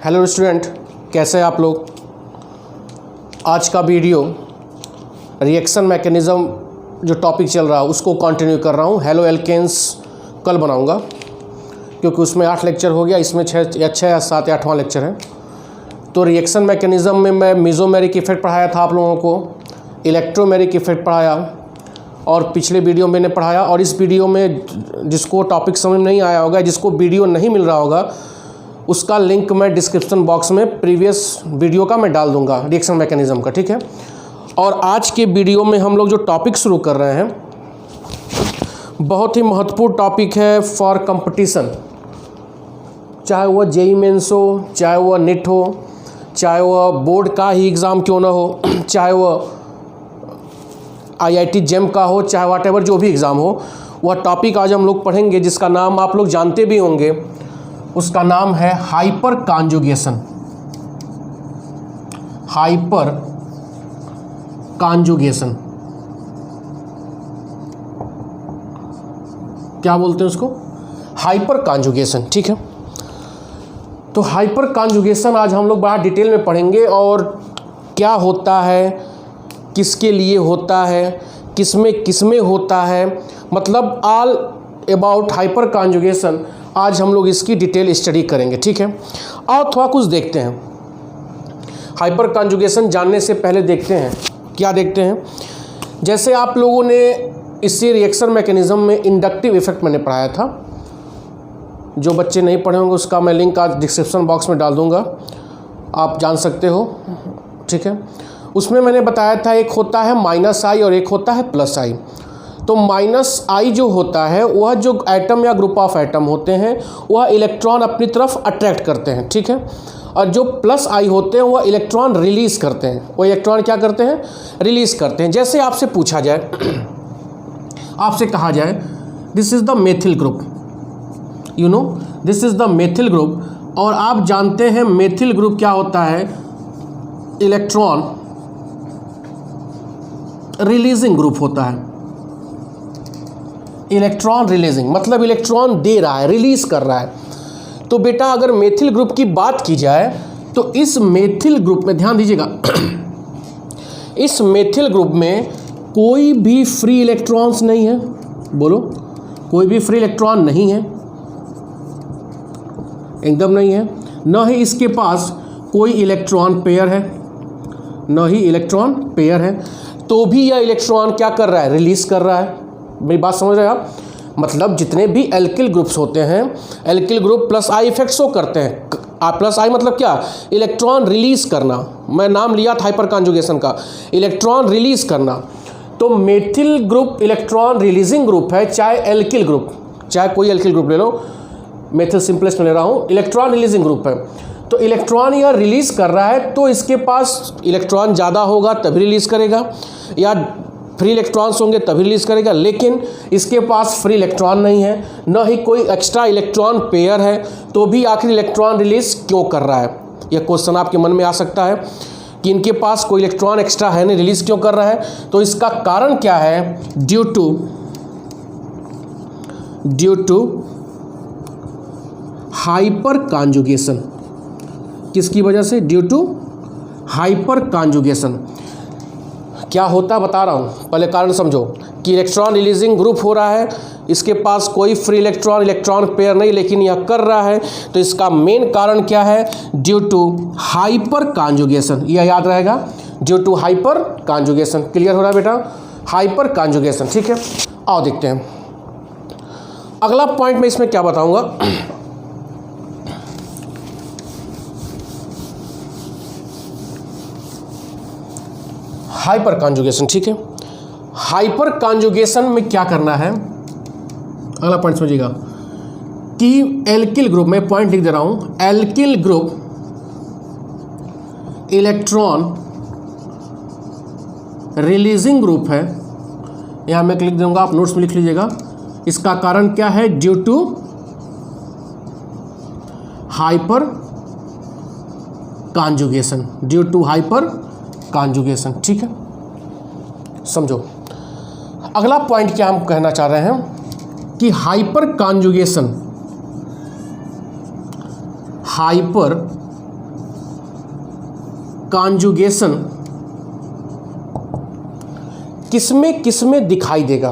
Hello student, कैसे हैं आप लोग। आज का वीडियो रिएक्शन मैकेनिज़्म जो टॉपिक चल रहा है उसको कंटिन्यू कर रहा हूँ। हेलो एल्केन्स कल बनाऊँगा क्योंकि उसमें 8 लेक्चर हो गया, इसमें 6 या 7 या 8वां लेक्चर है। तो रिएक्शन मैकेनिज़्म में मैं मेसोमेरिक इफेक्ट पढ़ाया था आप लोगों को, इलेक्ट्रोमेरिक इफेक्ट पढ़ाया और पिछले वीडियो मैंने पढ़ाया। और इस वीडियो में जिसको टॉपिक समझ में नहीं आया होगा, जिसको वीडियो नहीं मिल रहा होगा, उसका लिंक मैं डिस्क्रिप्शन बॉक्स में प्रीवियस वीडियो का मैं डाल दूंगा रिएक्शन मैकेनिज़्म का, ठीक है। और आज के वीडियो में हम लोग जो टॉपिक शुरू कर रहे हैं बहुत ही महत्वपूर्ण टॉपिक है फॉर कंपटीशन, चाहे वह जेईई मेंस हो, चाहे वह नीट हो, चाहे वह बोर्ड का ही एग्ज़ाम क्यों ना हो, चाहे वह आईआईटी जेम का हो, चाहे व्हाटएवर जो भी एग्ज़ाम हो, वह टॉपिक आज हम लोग पढ़ेंगे जिसका नाम आप लोग जानते भी होंगे। उसका नाम है हाइपर कॉन्जुगेशन। हाइपर कॉन्जुगेशन क्या बोलते हैं उसको? हाइपर कॉन्जुगेशन, ठीक है। तो हाइपर कॉन्जुगेशन आज हम लोग बड़ा डिटेल में पढ़ेंगे और क्या होता है, किसके लिए होता है, किसमें होता है, मतलब ऑल अबाउट हाइपर कॉन्जुगेशन आज हम लोग इसकी डिटेल स्टडी करेंगे, ठीक है। और थोड़ा कुछ देखते हैं। हाइपर कॉन्जुगेशन जानने से पहले देखते हैं, क्या देखते हैं। जैसे आप लोगों ने इसी रिएक्शन मैकेनिज़्म में इंडक्टिव इफेक्ट मैंने पढ़ाया था। जो बच्चे नहीं पढ़े होंगे उसका मैं लिंक आज डिस्क्रिप्शन बॉक्स में डाल दूंगा, आप जान सकते हो, ठीक है। उसमें मैंने बताया था एक होता है -I और एक होता है +I। तो -I जो होता है वह जो एटम या ग्रुप ऑफ एटम होते हैं वह इलेक्ट्रॉन अपनी तरफ अट्रैक्ट करते हैं, ठीक है। और जो +I होते हैं वह इलेक्ट्रॉन रिलीज़ करते हैं। वो इलेक्ट्रॉन क्या करते हैं? रिलीज़ करते हैं। जैसे आपसे पूछा जाए, आपसे कहा जाए this is the methyl group, you know this is the methyl group, और आप जानते हैं मेथिल ग्रुप क्या होता है? इलेक्ट्रॉन रिलीजिंग ग्रुप होता है। इलेक्ट्रॉन रिलीजिंग मतलब इलेक्ट्रॉन दे रहा है, रिलीज कर रहा है। तो बेटा अगर मेथिल ग्रुप की बात की जाए तो इस मेथिल ग्रुप में ध्यान दीजिएगा इस मेथिल ग्रुप में कोई भी फ्री इलेक्ट्रॉन्स नहीं है। बोलो, कोई भी फ्री इलेक्ट्रॉन नहीं है, एकदम नहीं है। न ही इसके पास कोई इलेक्ट्रॉन पेयर है, न ही इलेक्ट्रॉन पेयर है। तो भी यह इलेक्ट्रॉन क्या कर रहा है? रिलीज कर रहा है। मेरी बात समझ रहे हैं आप? मतलब जितने भी एल्किल ग्रुप्स होते हैं, alkyl group +I effect show करते हैं। +I मतलब क्या? इलेक्ट्रॉन रिलीज करना। मैं नाम लिया था हाइपर कॉन्जुगेशन का, इलेक्ट्रॉन रिलीज करना। तो methyl group electron releasing group है, चाहे एल्किल ग्रुप, चाहे कोई एल्किल ग्रुप ले लो, मेथिल सिंपलेस्ट में ले रहा हूँ, इलेक्ट्रॉन रिलीजिंग ग्रुप है। तो इलेक्ट्रॉन यह रिलीज कर रहा है तो इसके पास इलेक्ट्रॉन ज़्यादा होगा तभी रिलीज करेगा, या फ्री इलेक्ट्रॉन्स होंगे तभी रिलीज करेगा। लेकिन इसके पास फ्री इलेक्ट्रॉन नहीं है, न ही कोई एक्स्ट्रा इलेक्ट्रॉन पेयर है, तो भी आखिर इलेक्ट्रॉन रिलीज क्यों कर रहा है? यह क्वेश्चन आपके मन में आ सकता है कि इनके पास कोई इलेक्ट्रॉन एक्स्ट्रा है नहीं, रिलीज क्यों कर रहा है? तो इसका कारण क्या है? Due to hyperconjugation. किसकी वजह से? Due to hyperconjugation. क्या होता बता रहा हूँ, पहले कारण समझो कि इलेक्ट्रॉन रिलीजिंग ग्रुप हो रहा है, इसके पास कोई फ्री इलेक्ट्रॉन पेयर नहीं, लेकिन यह कर रहा है। तो इसका मेन कारण क्या है? Due to hyperconjugation. यह याद रहेगा, due to hyperconjugation. Clear हो रहा है बेटा? हाइपर कॉन्जुगेशन, ठीक है। आओ देखते हैं अगला पॉइंट में इसमें क्या बताऊंगा। हाइपर कॉन्जुगेशन, ठीक है। हाइपर कॉन्जुगेशन में क्या करना है? अगला पॉइंट समझिएगा कि एल्किल ग्रुप में, पॉइंट लिख दे रहा हूं, alkyl group electron releasing group है। यहां मैं लिख दूंगा, आप नोट्स में लिख लीजिएगा। इसका कारण क्या है? Due to hyperconjugation. Due to hyperconjugation, ठीक है, समझो। अगला पॉइंट क्या हम कहना चाह रहे हैं कि हाइपर कॉन्जुगेशन कॉन्जुगेशन किसमें किसमें दिखाई देगा,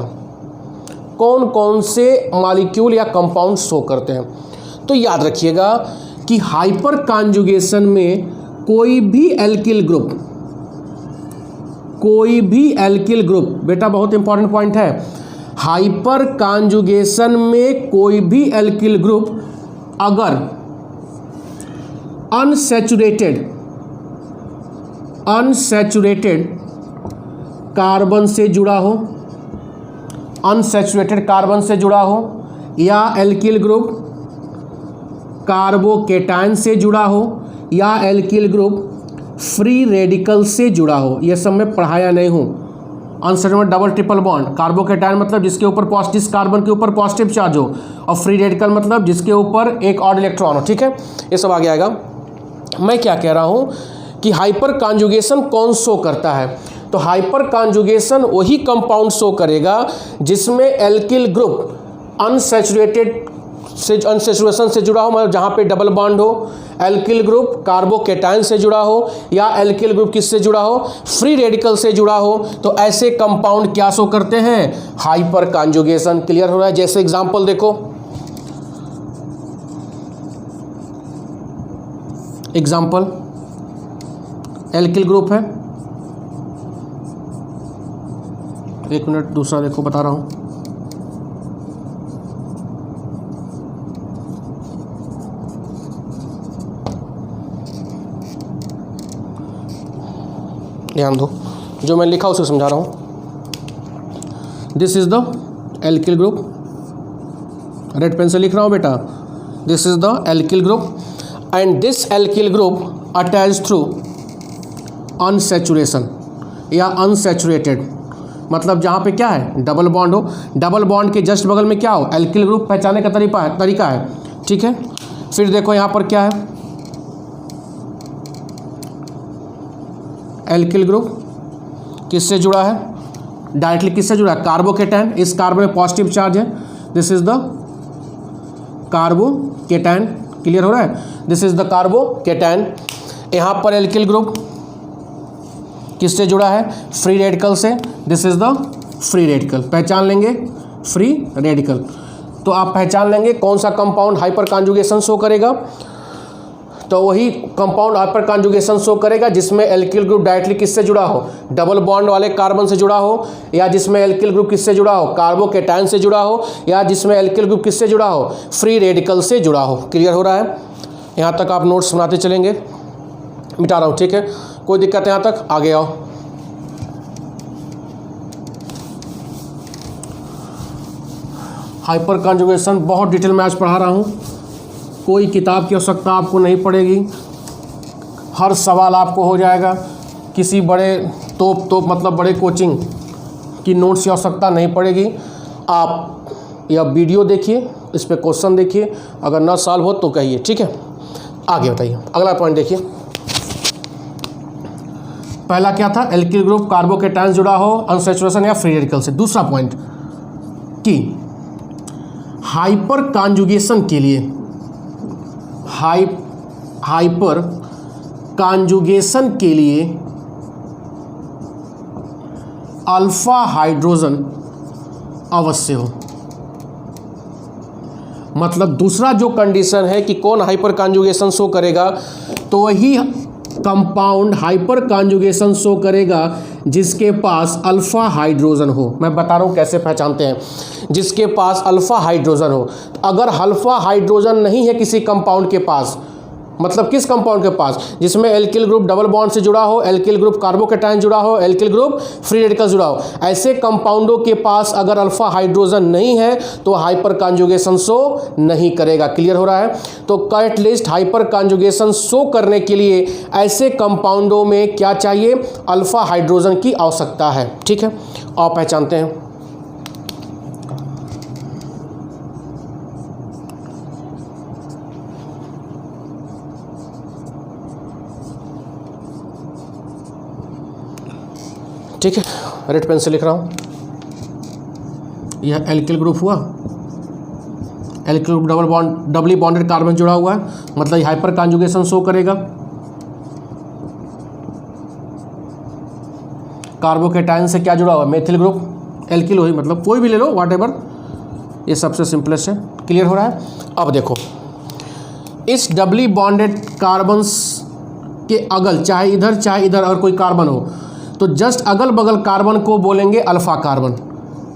कौन कौन से मॉलिक्यूल या कंपाउंड शो करते हैं। तो याद रखिएगा कि हाइपर कॉन्जुगेशन में कोई भी एल्किल ग्रुप, बेटा बहुत इंपॉर्टेंट पॉइंट है, हाइपर कॉन्जुगेशन में कोई भी एल्किल ग्रुप अगर अनसैचुरेटेड कार्बन से जुड़ा हो, या एल्किल ग्रुप कार्बोकेटायन से जुड़ा हो, या एल्किल ग्रुप फ्री रेडिकल से जुड़ा हो। यह सब मैं पढ़ाया नहीं हूँ। Unsaturated double triple bond, carbocation मतलब जिसके ऊपर पॉजिटिव कार्बन के ऊपर पॉजिटिव चार्ज हो, और फ्री रेडिकल मतलब जिसके ऊपर एक ऑड इलेक्ट्रॉन हो। ठीक है, ये सब आगे आएगा। मैं क्या कह रहा हूँ कि हाइपर कॉन्जुगेशन कौन शो करता है, तो हाइपर कॉन्जुगेशन वही कंपाउंड शो करेगा जिसमें एल्किल ग्रुप अनसैचुरेशन से जुड़ा हो, मतलब जहाँ पे डबल बॉन्ड हो, एल्किल ग्रुप कार्बोकेटायन से जुड़ा हो, या एल्किल ग्रुप किससे जुड़ा हो, फ्री रेडिकल से जुड़ा हो। तो ऐसे कंपाउंड क्या शो करते हैं, हाइपर कॉन्जुगेशन। क्लियर हो रहा है। जैसे एग्जांपल देखो, एग्जांपल एल्किल ग्रुप है, एक मिनट दूसरा देखो बता रहा हूं। ध्यान दो, जो मैं लिखा उसे समझा रहा हूं। This is the alkyl group, red pen से लिख रहा हूं बेटा। This is the alkyl group and this alkyl group attach through unsaturation या अनसैचुरेटेड, मतलब जहाँ पे क्या है, डबल बॉन्ड हो, डबल बॉन्ड के जस्ट बगल में क्या हो, एल्किल ग्रुप पहचानने का तरीका है। ठीक है, फिर देखो यहाँ पर क्या है, एल्किल ग्रुप किससे जुड़ा है, डायरेक्टली किससे जुड़ा है, कार्बोकेटायन। इस कार्बन में पॉजिटिव चार्ज है, this is the carbocation. Clear हो रहा है, दिस इज द कार्बोकेटायन। यहाँ पर एल्किल ग्रुप किससे जुड़ा है, फ्री रेडिकल से, this is the free radical. पहचान लेंगे फ्री रेडिकल, तो आप पहचान लेंगे कौन सा कंपाउंड हाइपर कॉन्जुगेशन शो करेगा। तो वही कंपाउंड हाइपर कॉन्जुगेशन शो करेगा जिसमें एल्किल ग्रुप डायरेक्टली किससे जुड़ा हो, डबल बॉन्ड वाले कार्बन से जुड़ा हो, या जिसमें एल्किल ग्रुप किससे जुड़ा हो, कार्बोकेटायन से जुड़ा हो, या जिसमें एल्किल ग्रुप किससे जुड़ा हो, फ्री रेडिकल से जुड़ा हो। क्लियर हो रहा है। यहाँ तक आप नोट्स बनाते चलेंगे, मिटा रहा हूँ। ठीक है, कोई दिक्कत है यहाँ तक, आगे आओ। हाइपर कॉन्जुगेशन बहुत डिटेल में आज पढ़ा रहा हूँ, कोई किताब की आवश्यकता आपको नहीं पड़ेगी, हर सवाल आपको हो जाएगा। किसी बड़े तोप मतलब बड़े कोचिंग की नोट्स की आवश्यकता नहीं पड़ेगी। आप यह वीडियो देखिए, इस पे क्वेश्चन देखिए, अगर ना सॉल्व हो तो कहिए। ठीक है, आगे बताइए। अगला पॉइंट देखिए, पहला क्या था, एल्किल ग्रुप कार्बोकेटायन जुड़ा हो, अनसैचुरेशन या फ्री रेडिकल से। दूसरा पॉइंट कि हाइपर कॉन्जुगेशन के लिए, हाइपर कॉन्जुगेशन के लिए अल्फा हाइड्रोजन अवश्य हो। मतलब दूसरा जो कंडीशन है कि कौन हाइपर कॉन्जुगेशन शो करेगा, तो वही कंपाउंड हाइपर कॉन्जुगेशन शो करेगा जिसके पास अल्फा हाइड्रोजन हो। मैं बता रहा हूँ कैसे पहचानते हैं, जिसके पास अल्फा हाइड्रोजन हो। अगर अल्फा हाइड्रोजन नहीं है किसी कंपाउंड के पास, मतलब किस कंपाउंड के पास, जिसमें एल्किल ग्रुप डबल बॉन्ड से जुड़ा हो, एल्किल ग्रुप कार्बोकेटायन जुड़ा हो, एल्किल ग्रुप फ्री रेडिकल जुड़ा हो, ऐसे कंपाउंडों के पास अगर अल्फा हाइड्रोजन नहीं है तो हाइपर कॉन्जुगेशन शो नहीं करेगा। क्लियर हो रहा है। तो एटलीस्ट हाइपर कॉन्जुगेशन शो करने के लिए ऐसे कंपाउंडों में क्या चाहिए, अल्फा हाइड्रोजन की आवश्यकता है। ठीक है, और पहचानते हैं। ठीक है, रेड पेन से लिख रहा हूँ। यह एल्किल ग्रुप हुआ, alkyl group doubly bonded carbon जुड़ा हुआ है, मतलब हाइपर कॉन्जुगेशन शो करेगा। कार्बोकेटाइन से क्या जुड़ा हुआ है, मेथिल ग्रुप, एल्किल हुई, मतलब कोई भी ले लो व्हाटएवर, ये सबसे सिंपलेस्ट है। क्लियर हो रहा है। अब देखो इस डबली बॉन्डेड कार्बन्स के अगल, चाहे इधर और कोई कार्बन हो, तो जस्ट अगल बगल कार्बन को बोलेंगे अल्फा कार्बन।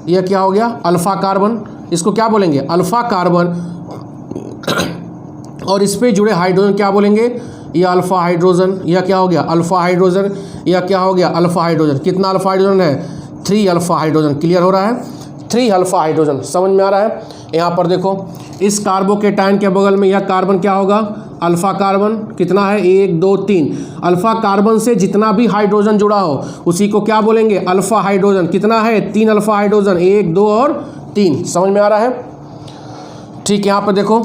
यह क्या हो गया, अल्फा कार्बन। इसको क्या बोलेंगे, अल्फा कार्बन। और इस पे जुड़े हाइड्रोजन क्या बोलेंगे, यह अल्फा हाइड्रोजन। यह क्या हो गया, अल्फा हाइड्रोजन। यह क्या हो गया, अल्फा हाइड्रोजन। कितना अल्फा हाइड्रोजन है, 3 अल्फा हाइड्रोजन। क्लियर हो रहा है, 3 अल्फा हाइड्रोजन। समझ में आ रहा है। यहाँ पर देखो इस कार्बोकेटाइन के बगल में यह कार्बन क्या होगा, अल्फा कार्बन। कितना है, 1 2 3। अल्फा कार्बन से जितना भी हाइड्रोजन जुड़ा हो उसी को क्या बोलेंगे, अल्फा हाइड्रोजन। कितना है, 3 अल्फा हाइड्रोजन, 1 2 और 3। समझ में आ रहा है। ठीक, यहाँ पर देखो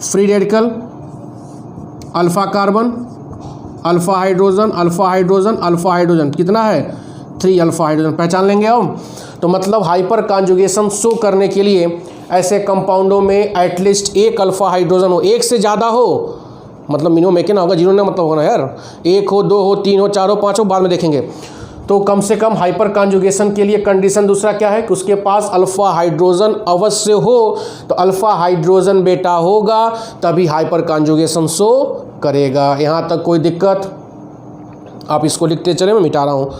free radical, alpha carbon, alpha hydrogen, alpha hydrogen, alpha hydrogen. कितना है, 3 अल्फा हाइड्रोजन। पहचान लेंगे हम। तो मतलब हाइपर कॉन्जुगेशन शो करने के लिए ऐसे कंपाउंडों में एटलीस्ट 1 अल्फा हाइड्रोजन हो, 1 से ज़्यादा हो, मतलब मिनिमम एक ना होगा, जिन्होंने मतलब होगा ना यार, 1 हो, 2 हो, 3 हो, 4 हो, 5 हो, बाद में देखेंगे। तो कम से कम हाइपर कॉन्जुगेशन के लिए कंडीशन दूसरा क्या है कि उसके पास अल्फा हाइड्रोजन अवश्य हो। तो अल्फा हाइड्रोजन बेटा होगा तभी हाइपर कॉन्जुगेशन शो करेगा। यहाँ तक कोई दिक्कत, आप इसको लिखते चले, मैं मिटा रहा हूँ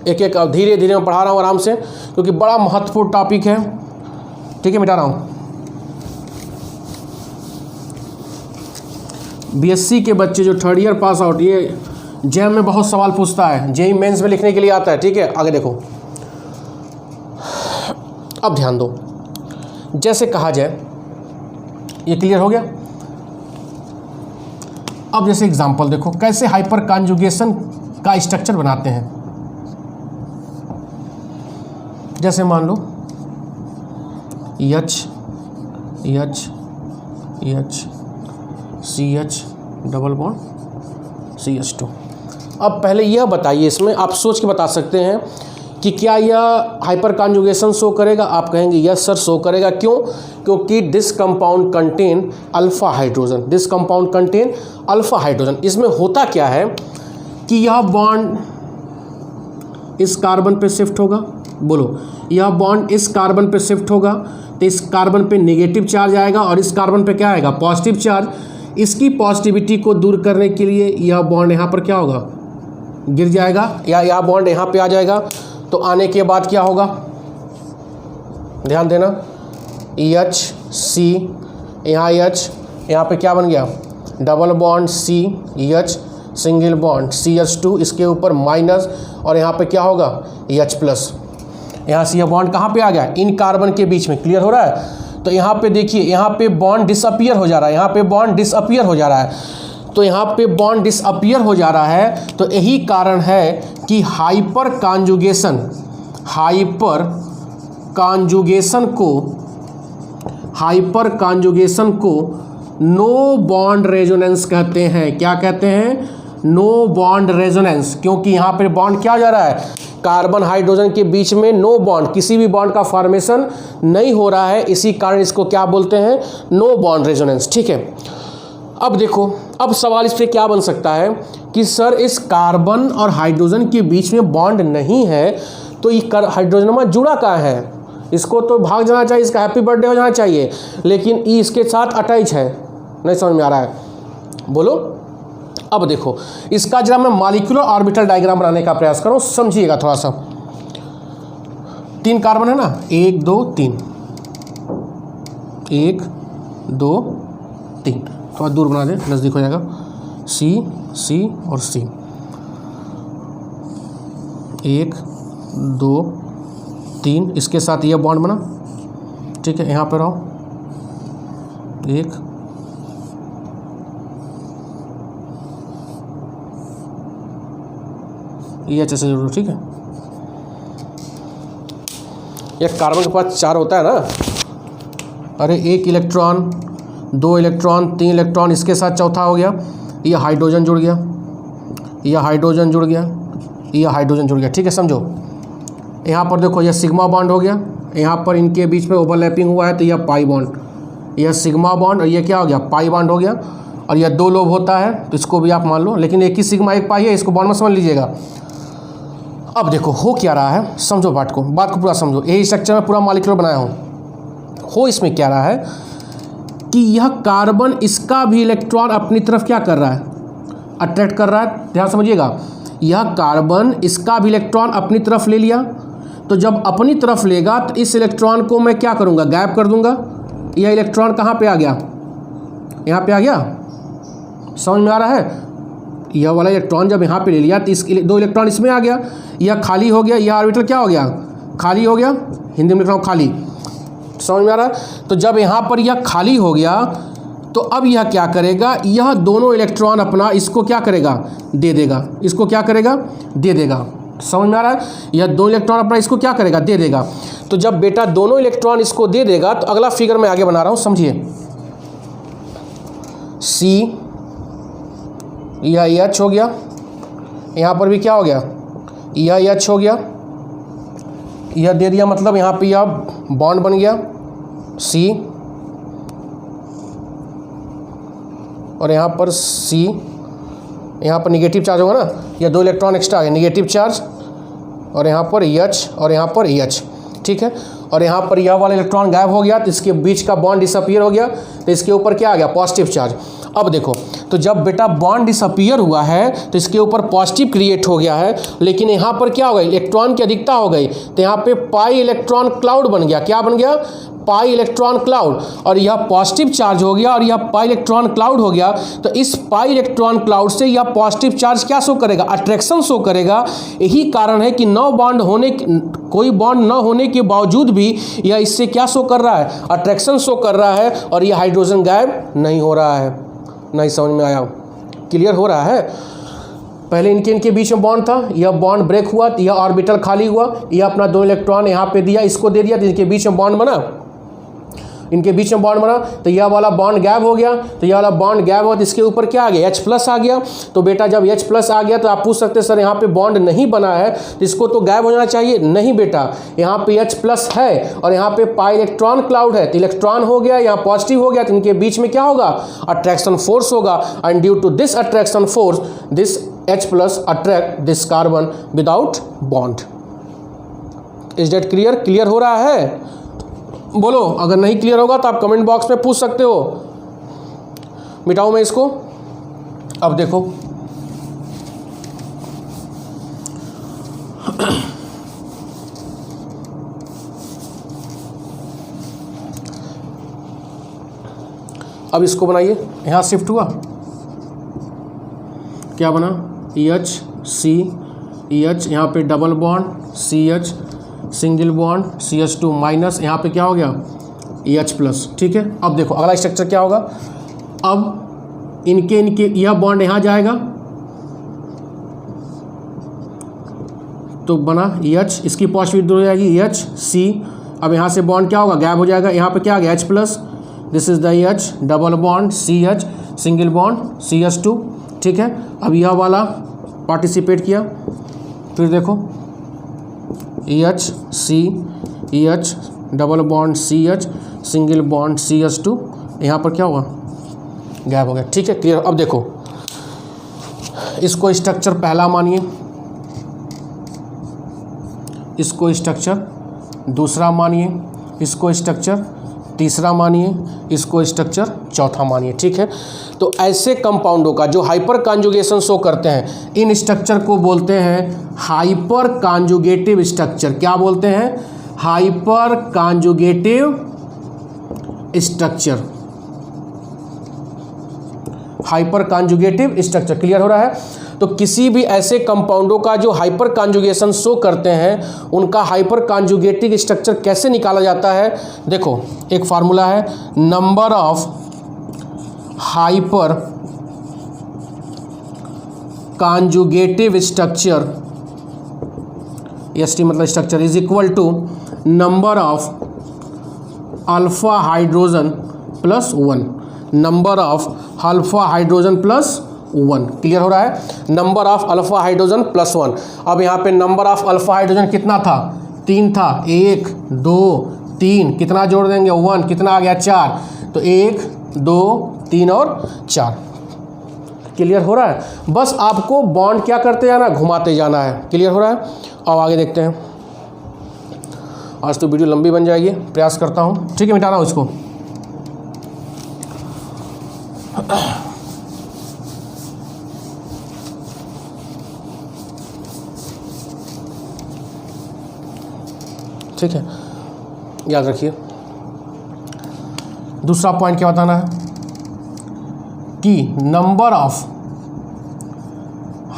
एक एक धीरे धीरे मैं पढ़ा रहा हूँ आराम से, क्योंकि बड़ा महत्वपूर्ण टॉपिक है। ठीक है, मिटा रहा हूँ। बीएससी के बच्चे जो 3rd ईयर पास आउट, ये जेम में बहुत सवाल पूछता है, जेई मेंस में लिखने के लिए आता है। ठीक है, आगे देखो। अब ध्यान दो, जैसे कहा जाए, ये क्लियर हो गया। अब जैसे एग्जांपल देखो कैसे हाइपर कॉन्जुगेशन का स्ट्रक्चर बनाते हैं। जैसे मान लो H CH double bond CH2। अब पहले यह बताइए, इसमें आप सोच के बता सकते हैं कि क्या यह हाइपर कॉन्जुगेशन शो करेगा। आप कहेंगे यस सर शो करेगा। क्यों, क्योंकि this compound contain alpha hydrogen, this compound contain alpha hydrogen. इसमें होता क्या है कि यह बॉन्ड इस कार्बन पे शिफ्ट होगा, बोलो, यह बॉन्ड इस कार्बन पे शिफ्ट होगा, तो इस कार्बन पे नेगेटिव चार्ज आएगा और इस कार्बन पे क्या आएगा, पॉजिटिव चार्ज। इसकी पॉजिटिविटी को दूर करने के लिए यह बॉन्ड यहाँ पर क्या होगा, गिर जाएगा, या यह बॉन्ड यहाँ पे आ जाएगा। तो आने के बाद क्या होगा, ध्यान देना, H C, यहाँ H, यहाँ पे क्या बन गया, double bond C H, single bond CH2, इसके ऊपर माइनस, और यहाँ पे क्या होगा H+। यहाँ से यह बॉन्ड कहाँ पे आ गया, इन कार्बन के बीच में। क्लियर हो रहा है। तो यहाँ पे देखिए, यहाँ पे बॉन्ड डिसअपियर हो जा रहा है, यहाँ पे बॉन्ड डिसअपियर हो जा रहा है। तो यहाँ पे बॉन्ड डिसअपियर हो जा रहा है। तो यही कारण है कि हाइपर कॉन्जुगेशन को नो बॉन्ड रेजोनेंस कहते हैं। क्या कहते हैं, नो बॉन्ड रेजोनेंस। क्योंकि यहाँ पे बॉन्ड क्या हो जा रहा है, कार्बन हाइड्रोजन के बीच में नो बॉन्ड, किसी भी बॉन्ड का फॉर्मेशन नहीं हो रहा है। इसी कारण इसको क्या बोलते हैं, नो बॉन्ड रेजोनेंस। ठीक है। अब देखो, अब सवाल इस पर क्या बन सकता है कि सर इस कार्बन और हाइड्रोजन के बीच में बॉन्ड नहीं है, तो ये हाइड्रोजन में जुड़ा कहाँ है, इसको तो भाग जाना चाहिए, इसका हैप्पी बर्थडे हो जाना चाहिए, लेकिन ई इसके साथ अटैच है। नहीं समझ में आ रहा है, बोलो। अब देखो, इसका जरा मैं मॉलिक्यूलर ऑर्बिटल डायग्राम बनाने का प्रयास करूं, समझिएगा थोड़ा सा। 3 कार्बन है ना, 1 2 3, 1 2 3, थोड़ा दूर बना दे, नज़दीक हो जाएगा। C C और C, 1 2 3, इसके साथ यह बॉन्ड बना। ठीक है, यहाँ पर आओ, 1 ये अच्छे से जोड़ो। ठीक है, ये कार्बन के पास 4 होता है ना, अरे 1 इलेक्ट्रॉन, 2 इलेक्ट्रॉन, 3 इलेक्ट्रॉन, इसके साथ चौथा हो गया, ये हाइड्रोजन जुड़ गया, यह हाइड्रोजन जुड़ गया, यह हाइड्रोजन जुड़ गया। ठीक है, समझो। यहाँ पर देखो, यह सिग्मा बॉन्ड हो गया, यहाँ पर इनके बीच में ओवरलैपिंग हुआ है, तो यह पाई बॉन्ड, यह सिग्मा बॉन्ड और यह क्या हो गया, पाई बॉन्ड हो गया। और यह 2 लोब होता है, तो इसको भी आप मान लो, लेकिन एक ही सिग्मा 1 पाई है, इसको बॉन्ड में समझ लीजिएगा। अब देखो हो क्या रहा है, समझो बात को पूरा समझो। यही स्ट्रक्चर में पूरा मॉलिक्यूल बनाया हूँ। हो इसमें क्या रहा है कि यह कार्बन इसका भी इलेक्ट्रॉन अपनी तरफ क्या कर रहा है, अट्रैक्ट कर रहा है। ध्यान समझिएगा, यह कार्बन इसका भी इलेक्ट्रॉन अपनी तरफ ले लिया, तो जब अपनी तरफ लेगा तो इस इलेक्ट्रॉन को मैं क्या करूँगा, गायब कर दूंगा। यह इलेक्ट्रॉन कहाँ पे आ गया, यहाँ पे आ गया। समझ में आ रहा है, यह वाला इलेक्ट्रॉन जब यहाँ पे ले लिया तो इस 2 इलेक्ट्रॉन इसमें आ गया, यह खाली हो गया, यह ऑर्बिटल क्या हो गया, खाली हो गया। हिंदी में लिख रहा हूँ खाली, समझ में आ रहा है। तो जब यहाँ पर यह खाली हो गया तो अब यह क्या करेगा, यह दोनों इलेक्ट्रॉन अपना इसको क्या करेगा, दे देगा। इसको क्या करेगा, दे देगा। समझ में आ रहा है, यह 2 इलेक्ट्रॉन अपना इसको क्या करेगा, दे देगा। तो जब बेटा दोनों इलेक्ट्रॉन इसको दे देगा तो अगला फिगर मैं आगे बना रहा हूँ, समझिए। सी, यह एच हो गया, यहाँ पर भी क्या हो गया, यह एच हो गया, यह दे दिया, मतलब यहाँ पे यह बॉन्ड बन गया सी, और यहाँ पर सी, यहाँ पर निगेटिव चार्ज होगा ना, यह 2 इलेक्ट्रॉन एक्स्ट्रा आ गए, निगेटिव चार्ज, और यहाँ पर एच और यहाँ पर एच, ठीक है। और यहाँ पर यह वाला इलेक्ट्रॉन गायब हो गया तो इसके बीच का बॉन्ड डिसअपीयर हो गया, तो इसके ऊपर क्या आ गया, पॉजिटिव चार्ज। अब देखो, तो जब बेटा बॉन्ड डिसअपीयर हुआ है तो इसके ऊपर पॉजिटिव क्रिएट हो गया है, लेकिन यहाँ पर क्या हो गई, इलेक्ट्रॉन की अधिकता हो गई, तो यहाँ पे पाई इलेक्ट्रॉन क्लाउड बन गया। क्या बन गया, पाई इलेक्ट्रॉन क्लाउड। और यह पॉजिटिव चार्ज हो गया और यह पाई इलेक्ट्रॉन क्लाउड हो गया, तो इस पाई इलेक्ट्रॉन क्लाउड से यह पॉजिटिव चार्ज क्या शो करेगा, अट्रैक्शन शो करेगा। यही कारण है कि कोई बॉन्ड न होने के बावजूद भी यह इससे क्या शो कर रहा है, अट्रैक्शन शो कर रहा है, और यह हाइड्रोजन गायब नहीं हो रहा है। नहीं समझ में आया, क्लियर हो रहा है। पहले इनके बीच में बॉन्ड था, यह बॉन्ड ब्रेक हुआ, यह ऑर्बिटल खाली हुआ, यह अपना 2 इलेक्ट्रॉन यहाँ पे दिया, इसको दे दिया, तो इनके बीच में बॉन्ड बना, इनके बीच में बॉन्ड बना, तो यह वाला बॉन्ड गैप हो गया, तो यह वाला बॉन्ड गैप हुआ तो इसके ऊपर क्या आ गया, H+ आ गया। तो बेटा जब H+ आ गया तो आप पूछ सकते हैं सर यहाँ पे बॉन्ड नहीं बना है तो इसको तो गैप हो जाना चाहिए। नहीं बेटा, यहाँ पे H+ है और यहाँ पे पाई इलेक्ट्रॉन क्लाउड है, तो इलेक्ट्रॉन हो गया, यहाँ पॉजिटिव हो गया, तो इनके बीच में क्या होगा, अट्रैक्शन फोर्स होगा, and due to this attraction force this H+ attract this carbon without bond. Is that clear, clear हो रहा है, बोलो। अगर नहीं क्लियर होगा तो आप कमेंट बॉक्स में पूछ सकते हो। मिटाऊं मैं इसको। अब देखो, अब इसको बनाइए, यहां शिफ्ट हुआ, क्या बना, EH CH, यहाँ पे double bond CH, single bond CH2 minus, यहाँ पे क्या हो गया, H+। ठीक है। अब देखो अगला स्ट्रक्चर क्या होगा, अब इनके यह बॉन्ड यहाँ जाएगा तो बना H, इसकी पॉजिटिव दूर हो जाएगी HC। अब यहाँ से बॉन्ड क्या होगा, गैप हो जाएगा, यहाँ पे क्या आ गया H+, this is the H, double bond CH, single bond CH2। ठीक है। अब यह वाला पार्टिसिपेट किया, फिर देखो EH double bond CH, single bond CH2, यहाँ पर क्या हुआ, गैप हो गया। ठीक है, क्लियर। अब देखो इसको स्ट्रक्चर पहला मानिए, इसको स्ट्रक्चर दूसरा मानिए, इसको स्ट्रक्चर तीसरा मानिए, इसको स्ट्रक्चर चौथा मानिए। ठीक है। तो ऐसे कंपाउंडों का जो हाइपर कॉन्जुगेशन शो करते हैं, इन स्ट्रक्चर को बोलते हैं हाइपर कॉन्जुगेटिव स्ट्रक्चर। क्या बोलते हैं, hyper conjugative structure, hyper conjugative structure. Clear हो रहा है। तो किसी भी ऐसे कंपाउंडों का जो हाइपर कॉन्जुगेशन शो करते हैं, उनका हाइपर कॉन्जुगेटिव स्ट्रक्चर कैसे निकाला जाता है, देखो एक फार्मूला है, number of hyperconjugative structure, ST मतलब structure, is equal to number of alpha hydrogen plus 1, number of alpha hydrogen plus 1। Clear हो रहा है, number of alpha hydrogen plus 1। अब यहाँ पे नंबर ऑफ अल्फा हाइड्रोजन कितना था, 3 था, 1 2 3, कितना जोड़ देंगे 1, कितना आ गया 4, तो 1 2 3 और 4। क्लियर हो रहा है? बस आपको बॉन्ड क्या करते जाना, घुमाते जाना है। क्लियर हो रहा है? अब आगे देखते हैं। आज तो वीडियो लंबी बन जाएगी, प्रयास करता हूँ। ठीक है, मिटा रहा हूँ इसको। ठीक है, याद रखिए। दूसरा पॉइंट क्या बताना है कि number of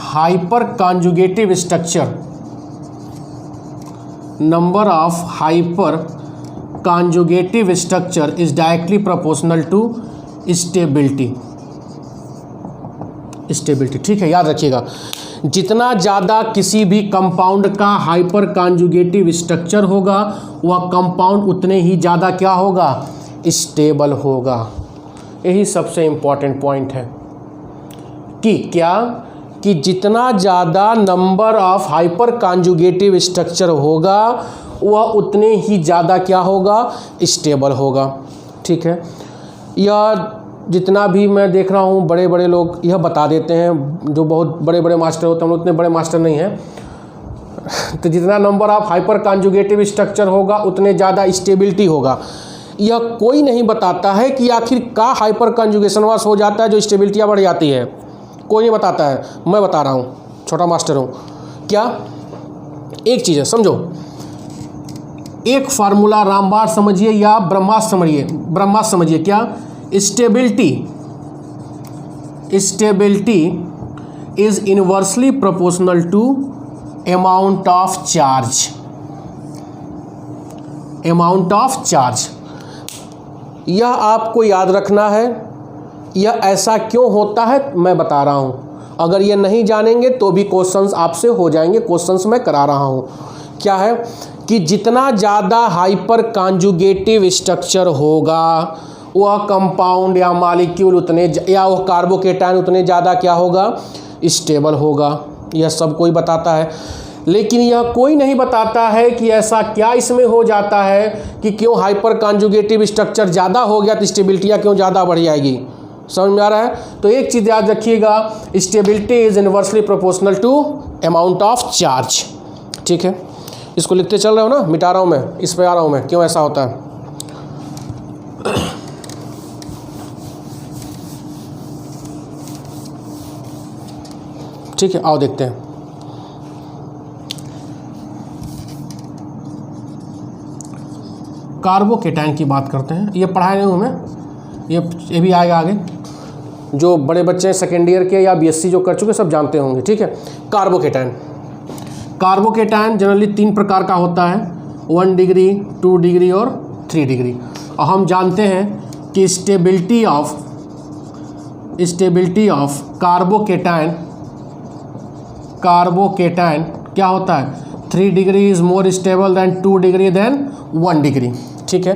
hyperconjugative structure, number of hyperconjugative structure is directly proportional to stability. Stability, ठीक है, याद रखिएगा। जितना ज़्यादा किसी भी कंपाउंड का हाइपर कॉन्जुगेटिव स्ट्रक्चर होगा, वह कंपाउंड उतने ही ज़्यादा क्या होगा, स्टेबल होगा। यही सबसे इम्पॉर्टेंट पॉइंट है कि क्या, कि जितना ज़्यादा number of hyperconjugative structure होगा, वह उतने ही ज़्यादा क्या होगा, स्टेबल होगा। ठीक है, यह जितना भी मैं देख रहा हूँ बड़े बड़े लोग यह बता देते हैं, जो बहुत बड़े बड़े मास्टर होते हैं, हम उतने बड़े मास्टर नहीं हैं। तो जितना number of hyperconjugative structure होगा उतने ज़्यादा स्टेबिलिटी होगा। यह कोई नहीं बताता है कि आखिर का हाइपर कॉन्जुगेशन वास हो जाता है जो स्टेबिलिटियाँ बढ़ जाती है, कोई नहीं बताता है। मैं बता रहा हूँ, छोटा मास्टर हूँ। क्या एक चीज़ है, समझो, एक फार्मूला रामबाण समझिए या ब्रह्मास्त्र समझिए, ब्रह्मास्त्र समझिए। क्या, stability is inversely proportional to amount of charge. Amount of charge, यह आपको याद रखना है। यह ऐसा क्यों होता है मैं बता रहा हूं। अगर ये नहीं जानेंगे तो भी क्वेश्चंस आपसे हो जाएंगे। क्वेश्चंस मैं करा रहा हूं। क्या है कि जितना ज़्यादा हाइपर कॉन्जुगेटिव स्ट्रक्चर होगा, वह कंपाउंड या मॉलिक्यूल उतने, या वह कार्बोकेटायन उतने ज़्यादा क्या होगा, स्टेबल होगा। यह सब कोई बताता है, लेकिन यह कोई नहीं बताता है कि ऐसा क्या इसमें हो जाता है कि क्यों हाइपर कॉन्जुगेटिव स्ट्रक्चर ज़्यादा हो गया तो स्टेबिलिटियाँ क्यों ज़्यादा बढ़ जाएगी। समझ में आ रहा है? तो एक चीज़ याद रखिएगा, stability is inversely proportional to amount of charge. ठीक है, इसको लिखते चल रहे हो ना, मिटा रहा हूँ मैं, इस पे आ रहा हूँ मैं, क्यों ऐसा होता है। ठीक है, आओ देखते हैं। कार्बोकेटायन की बात करते हैं। ये पढ़ाया नहीं हूँ मैं, ये भी आएगा आगे। जो बड़े बच्चे सेकेंड ईयर के या बीएससी जो कर चुके सब जानते होंगे। ठीक है, कार्बोकेटायन, कार्बोकेटायन जनरली 3 प्रकार का होता है, 1 डिग्री, 2 डिग्री और 3 डिग्री। और हम जानते हैं कि स्टेबिलिटी ऑफ कार्बोकेटायन क्या होता है, 3 degree is more stable than 2 degree than 1 degree. ठीक है,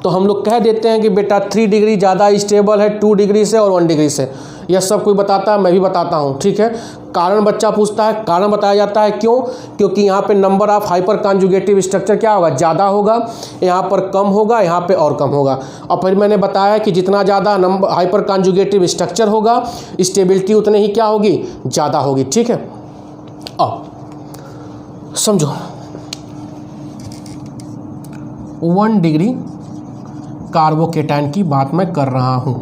तो हम लोग कह देते हैं कि बेटा 3 डिग्री ज़्यादा स्टेबल है 2 डिग्री से और 1 डिग्री से। यह सब कोई बताता है, मैं भी बताता हूँ। ठीक है, कारण बच्चा पूछता है, कारण बताया जाता है क्यों, क्योंकि यहाँ पे number of hyperconjugative structure क्या होगा, ज़्यादा होगा, यहाँ पर कम होगा, यहाँ पे और कम होगा। और फिर मैंने बताया कि जितना ज़्यादा नंबर हाइपर कॉन्जुगेटिव स्ट्रक्चर होगा, स्टेबिलिटी उतनी ही क्या होगी, ज़्यादा होगी। ठीक है, अब समझो 1 डिग्री कार्बोकेटायन की बात मैं कर रहा हूं।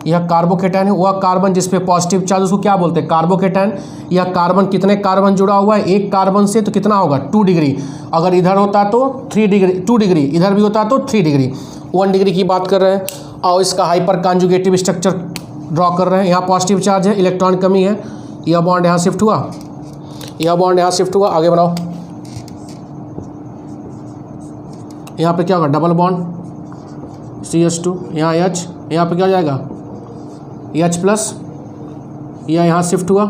यह कार्बोकेटायन है, वह कार्बन जिस पे पॉजिटिव चार्ज, उसको क्या बोलते हैं, कार्बोकेटायन। यह कार्बन कितने कार्बन जुड़ा हुआ है, एक कार्बन से, तो कितना होगा, 2 डिग्री। अगर इधर होता तो 3 डिग्री, 2 डिग्री, इधर भी होता तो 3 डिग्री। 1 डिग्री की बात कर रहे हैं और इसका हाइपर कॉन्जुगेटिव स्ट्रक्चर ड्रॉ कर रहे हैं। यहाँ पॉजिटिव चार्ज है, इलेक्ट्रॉन कमी है, यह बॉन्ड यहाँ शिफ्ट हुआ, यह बॉन्ड यहाँ शिफ्ट हुआ, आगे बढ़ाओ। यहाँ पे क्या होगा, डबल बॉन्ड CH2, यहाँ H, यहाँ पे क्या हो जाएगा H+, यह यहाँ शिफ्ट हुआ,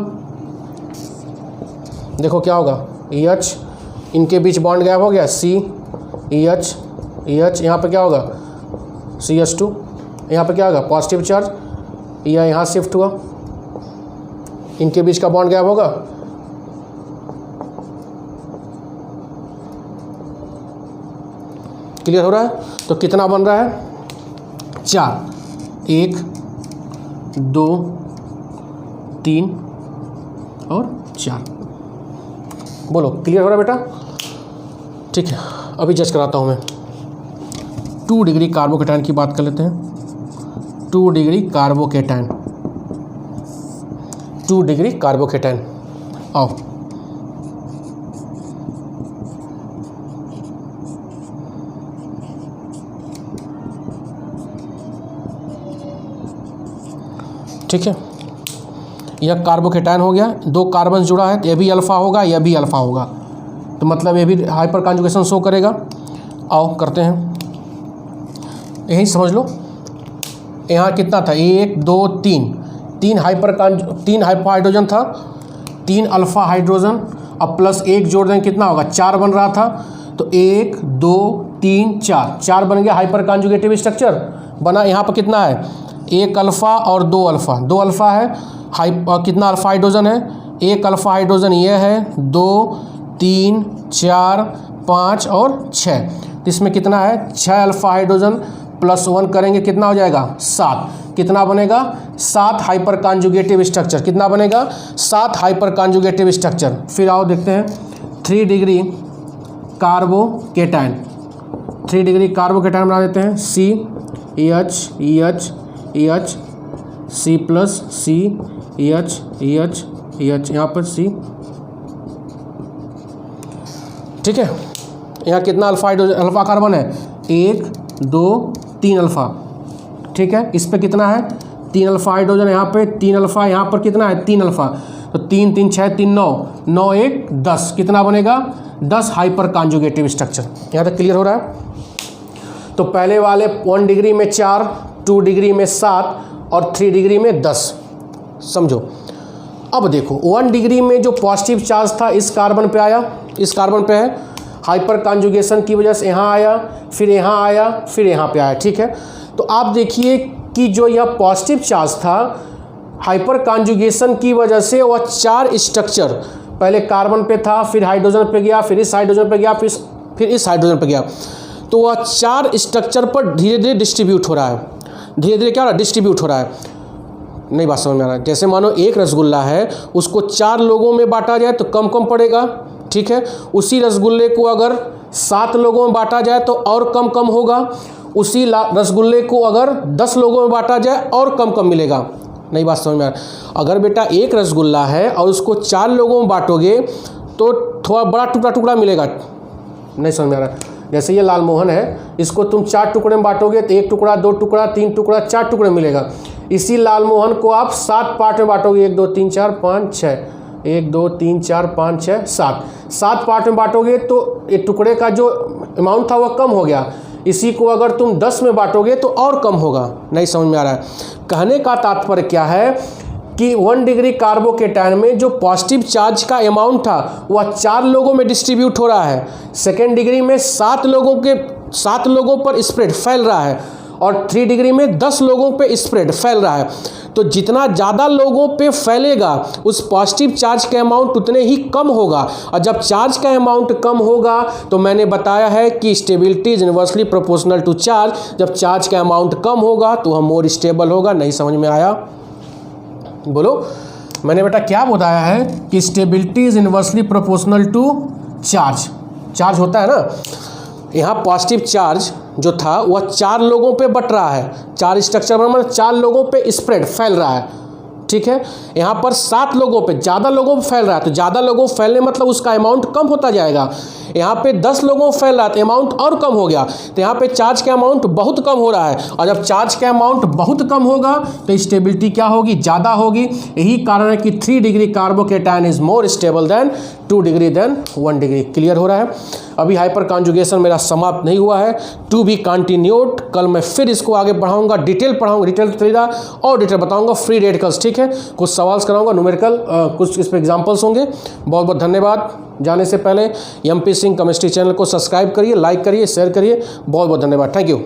देखो क्या होगा EH, इनके बीच बॉन्ड गैप हो गया, CEH, यहाँ पे क्या होगा CH2, यहाँ पे क्या होगा पॉजिटिव चार्ज, यह यहाँ शिफ्ट हुआ, इनके बीच का बॉन्ड गैप होगा, क्लियर हो रहा है? तो कितना बन रहा है? 4, 1 2 3 और 4। बोलो क्लियर हो रहा है बेटा? ठीक है, अभी जज कराता हूँ मैं। 2 डिग्री कार्बोकेटाइन की बात कर लेते हैं। 2 डिग्री कार्बोकेटाइन, 2 डिग्री कार्बोकेटाइन। आओ, ठीक है, यह कार्बोकेटाइन हो गया। 2 कार्बन जुड़ा है, ये भी अल्फा होगा, यह भी अल्फा होगा, तो मतलब ये भी हाइपर कॉन्जुगेशन शो करेगा। आओ करते हैं, यही समझ लो। यहाँ कितना था? 1 2 3, 3 हाइड्रोजन था, 3 अल्फा हाइड्रोजन, अब प्लस 1 जोड़ दें कितना होगा? 4 बन रहा था, तो 1 2 3 4 बन गया हाइपर कॉन्जुगेटिव स्ट्रक्चर बना। यहाँ पर कितना है? 1 अल्फा और 2 अल्फा, 2 अल्फा है, कितना अल्फा हाइड्रोजन है? 1 अल्फा हाइड्रोजन ये है, 2 3 4 5 और 6, तो इसमें कितना है? 6 अल्फा हाइड्रोजन प्लस 1 करेंगे कितना हो जाएगा? 7। कितना बनेगा? 7 हाइपर कॉन्जुगेटिव स्ट्रक्चर। कितना बनेगा? 7 हाइपर कॉन्जुगेटिव स्ट्रक्चर। फिर आओ देखते हैं 3 डिग्री कार्बोकेटाइन। 3 डिग्री कार्बोकेटाइन बना देते हैं। CH C plus C EH यहाँ पर C, ठीक है। यहाँ कितना अल्फा कार्बन है? 1 2 3 अल्फा, ठीक है। इस पे कितना है? 3 अल्फा हाइड्रोजन, यहाँ पे 3 अल्फा, यहाँ पर कितना है? 3 अल्फा, तो 3 3 6 3 9, 9 1 10, कितना बनेगा? 10 हाइपर कॉन्जुगेटिव स्ट्रक्चर। यहाँ तक क्लियर हो रहा है? तो पहले वाले 1 डिग्री में 4, 2 डिग्री में 7 और 3 डिग्री में 10, समझो। अब देखो 1 डिग्री में जो पॉजिटिव चार्ज था इस कार्बन पे आया, इस कार्बन पे है, हाइपर कॉन्जुगेशन की वजह से यहाँ आया, फिर यहाँ आया, फिर यहाँ पे आया, ठीक है। तो आप देखिए कि जो यह पॉजिटिव चार्ज था हाइपर कॉन्जुगेशन की वजह से वह 4 स्ट्रक्चर, पहले कार्बन पे था, फिर हाइड्रोजन पे गया, फिर इस हाइड्रोजन पे गया, फिर इस हाइड्रोजन पे गया, तो वह 4 स्ट्रक्चर पर धीरे धीरे डिस्ट्रीब्यूट हो रहा है। धीरे धीरे क्या हो रहा है? डिस्ट्रीब्यूट हो रहा है। नहीं बात समझ में आ रहा है? जैसे मानो एक रसगुल्ला है, उसको 4 लोगों में बांटा जाए तो कम कम पड़ेगा, ठीक है। उसी रसगुल्ले को अगर 7 लोगों में बांटा जाए तो और कम कम होगा। उसी रसगुल्ले को अगर 10 लोगों में बांटा जाए और कम कम मिलेगा। नहीं बात समझ में आ रहा है? अगर बेटा एक रसगुल्ला है और उसको 4 लोगों में बांटोगे तो थोड़ा बड़ा टुकड़ा टुकड़ा मिलेगा। नहीं समझ में आ रहा है? जैसे ये लाल मोहन है, इसको तुम 4 टुकड़े में बांटोगे तो 1 टुकड़ा, 2 टुकड़ा, 3 टुकड़ा, 4 टुकड़े मिलेगा। इसी लाल मोहन को आप 7 पार्ट में बांटोगे, 1 2 3 4 5 6, 1 2 3 4 5 6 7 पार्ट में बांटोगे तो ये टुकड़े का जो अमाउंट था वह कम हो गया। इसी को अगर तुम 10 में बांटोगे तो और कम होगा। नहीं समझ में आ रहा है? कहने का तात्पर्य क्या है कि 1 डिग्री कार्बोकेटाइन में जो पॉजिटिव चार्ज का अमाउंट था वह 4 लोगों में डिस्ट्रीब्यूट हो रहा है। 2nd डिग्री में 7 लोगों पर स्प्रेड फैल रहा है और 3 डिग्री में 10 लोगों पे स्प्रेड फैल रहा है। तो जितना ज़्यादा लोगों पे फैलेगा उस पॉजिटिव चार्ज का अमाउंट उतने ही कम होगा, और जब चार्ज का अमाउंट कम होगा तो मैंने बताया है कि stability is inversely proportional to charge. जब चार्ज का अमाउंट कम होगा तो वह मोर स्टेबल होगा। नहीं समझ में आया? बोलो। मैंने बेटा क्या बताया है कि stability is inversely proportional to charge. Charge होता है ना, यहाँ पॉजिटिव चार्ज जो था वह 4 लोगों पे बट रहा है, 4 स्ट्रक्चर मतलब 4 लोगों पे स्प्रेड फैल रहा है, ठीक है। यहाँ पर 7 लोगों पे, ज़्यादा लोगों पे फैल रहा है, तो ज़्यादा लोगों पे फैलने मतलब उसका अमाउंट कम होता जाएगा। यहाँ पे 10 लोगों पे फैल रहा है तो अमाउंट और कम हो गया, तो यहाँ पे चार्ज का अमाउंट बहुत कम हो रहा है, और जब चार्ज का अमाउंट बहुत कम होगा तो स्टेबिलिटी क्या होगी? ज़्यादा होगी। यही कारण है कि 3 degree carbocation is more stable than 2 degree than 1 degree. Clear हो रहा है? अभी हाइपर कॉन्जुगेशन मेरा समाप्त नहीं हुआ है, टू बी कंटिन्यूड। कल मैं फिर इसको आगे बढ़ाऊंगा, डिटेल पढ़ाऊंगा, डिटेल तरीका और डिटेल बताऊंगा, फ्री रेडिकल्स, ठीक है। कुछ सवाल कराऊंगा न्यूमेरिकल, कुछ इस पर एग्जाम्पल्स होंगे। बहुत बहुत धन्यवाद। जाने से पहले MP सिंह केमिस्ट्री चैनल को सब्सक्राइब करिए, लाइक करिए, शेयर करिए। बहुत बहुत धन्यवाद। Thank you.